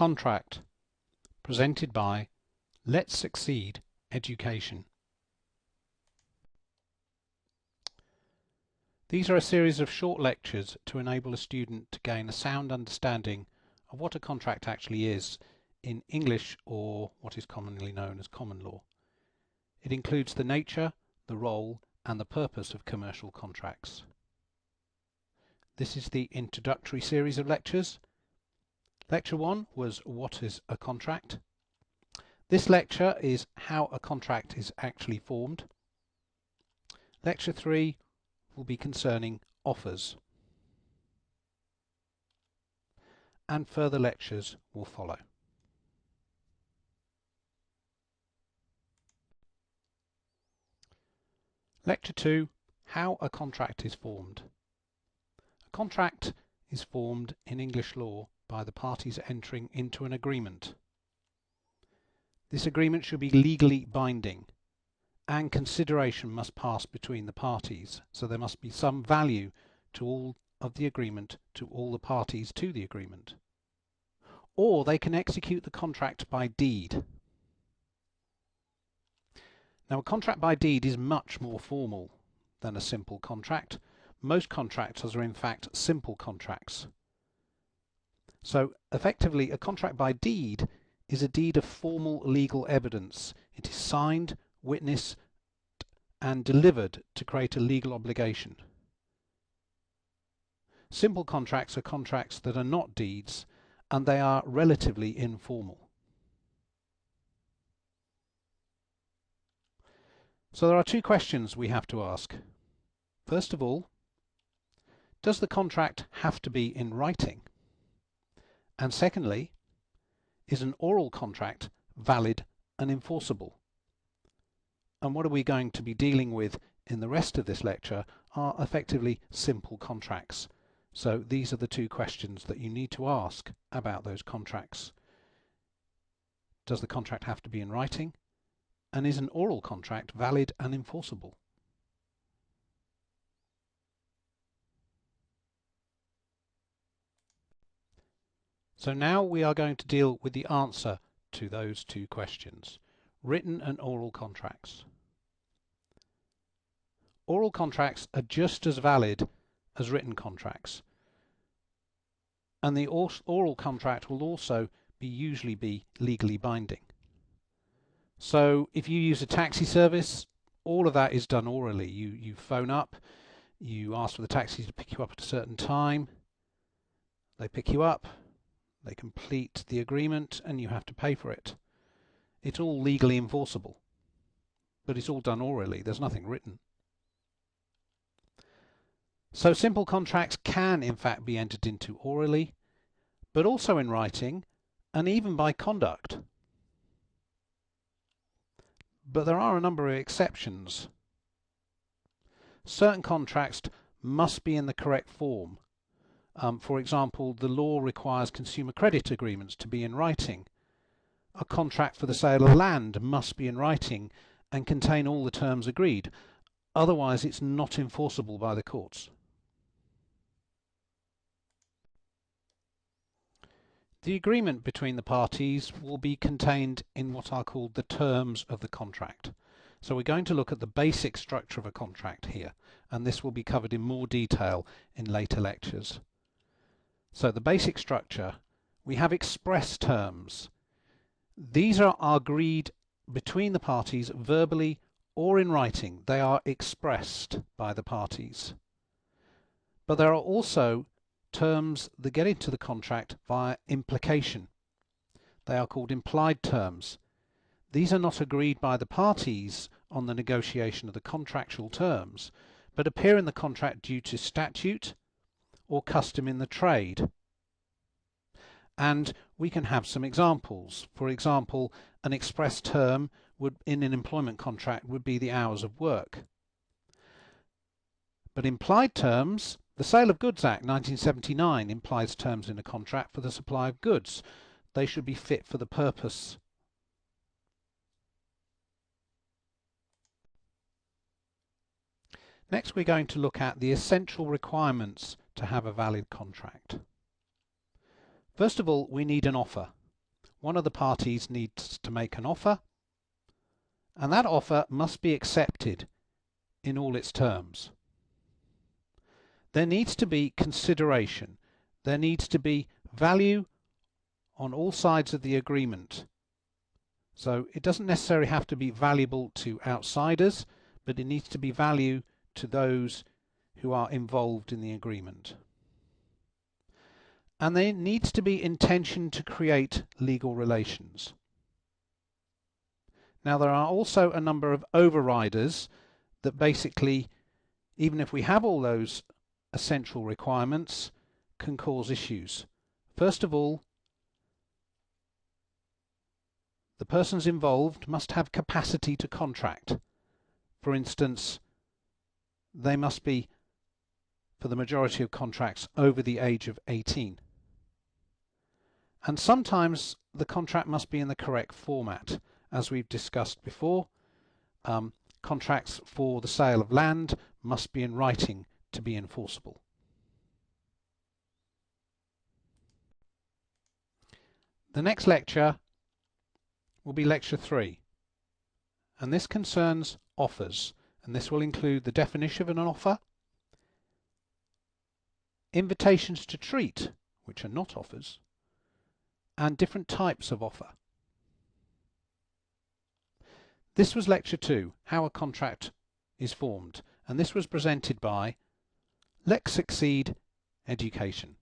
contract, presented by Let's Succeed Education. These are a series of short lectures to enable a student to gain a sound understanding of what a contract actually is in English, or what is commonly known as common law. It includes the nature, the role, and the purpose of commercial contracts. This is the introductory series of lectures. Lecture 1 was What is a contract? This lecture is how a contract is actually formed. Lecture 3 will be concerning offers. And further lectures will follow. Lecture 2, how a contract is formed. A contract is formed in English law by the parties entering into an agreement. This agreement should be legally binding, and consideration must pass between the parties, so there must be some value to all of the agreement, to all the parties to the agreement. Or they can execute the contract by deed. Now, a contract by deed is much more formal than a simple contract. Most contracts are in fact simple contracts. So effectively, a contract by deed is a deed of formal legal evidence. It is signed, witnessed, and delivered to create a legal obligation. Simple contracts are contracts that are not deeds, and they are relatively informal. So there are two questions we have to ask. First of all, does the contract have to be in writing? And secondly, is an oral contract valid and enforceable? And what are we going to be dealing with in the rest of this lecture are effectively simple contracts. So these are the two questions that you need to ask about those contracts. Does the contract have to be in writing? And is an oral contract valid and enforceable? So now we are going to deal with the answer to those two questions, written and oral contracts. Oral contracts are just as valid as written contracts, and the oral contract will also usually be legally binding. So if you use a taxi service, all of that is done orally. You phone up, you ask for the taxi to pick you up at a certain time, they pick you up, they complete the agreement, and you have to pay for it. It's all legally enforceable, but it's all done orally. There's nothing written. So simple contracts can in fact be entered into orally, but also in writing, and even by conduct. But there are a number of exceptions. Certain contracts must be in the correct form. For example, the law requires consumer credit agreements to be in writing. A contract for the sale of land must be in writing and contain all the terms agreed. Otherwise, it's not enforceable by the courts. The agreement between the parties will be contained in what are called the terms of the contract. So we're going to look at the basic structure of a contract here, and this will be covered in more detail in later lectures. So the basic structure, we have express terms. These are agreed between the parties verbally or in writing. They are expressed by the parties. But there are also terms that get into the contract via implication. They are called implied terms. These are not agreed by the parties on the negotiation of the contractual terms, but appear in the contract due to statute or custom in the trade. And we can have some examples. For example, an express term in an employment contract would be the hours of work. But implied terms, the Sale of Goods Act 1979 implies terms in a contract for the supply of goods. They should be fit for the purpose. Next, we're going to look at the essential requirements to have a valid contract. First of all, we need an offer. one of the parties needs to make an offer, and that offer must be accepted in all its terms. There needs to be consideration. There needs to be value on all sides of the agreement. So it doesn't necessarily have to be valuable to outsiders, but it needs to be value to those who are involved in the agreement. And there needs to be intention to create legal relations. Now there are also a number of overriders that basically, even if we have all those essential requirements, can cause issues. First of all, the persons involved must have capacity to contract. For instance, they must be, for the majority of contracts, over the age of 18. And sometimes the contract must be in the correct format. As we've discussed before, contracts for the sale of land must be in writing to be enforceable. The next lecture will be lecture 3, and this concerns offers, and this will include the definition of an offer, invitations to treat, which are not offers, and different types of offer. This was lecture 2, how a contract is formed, and this was presented by Let's Succeed Education.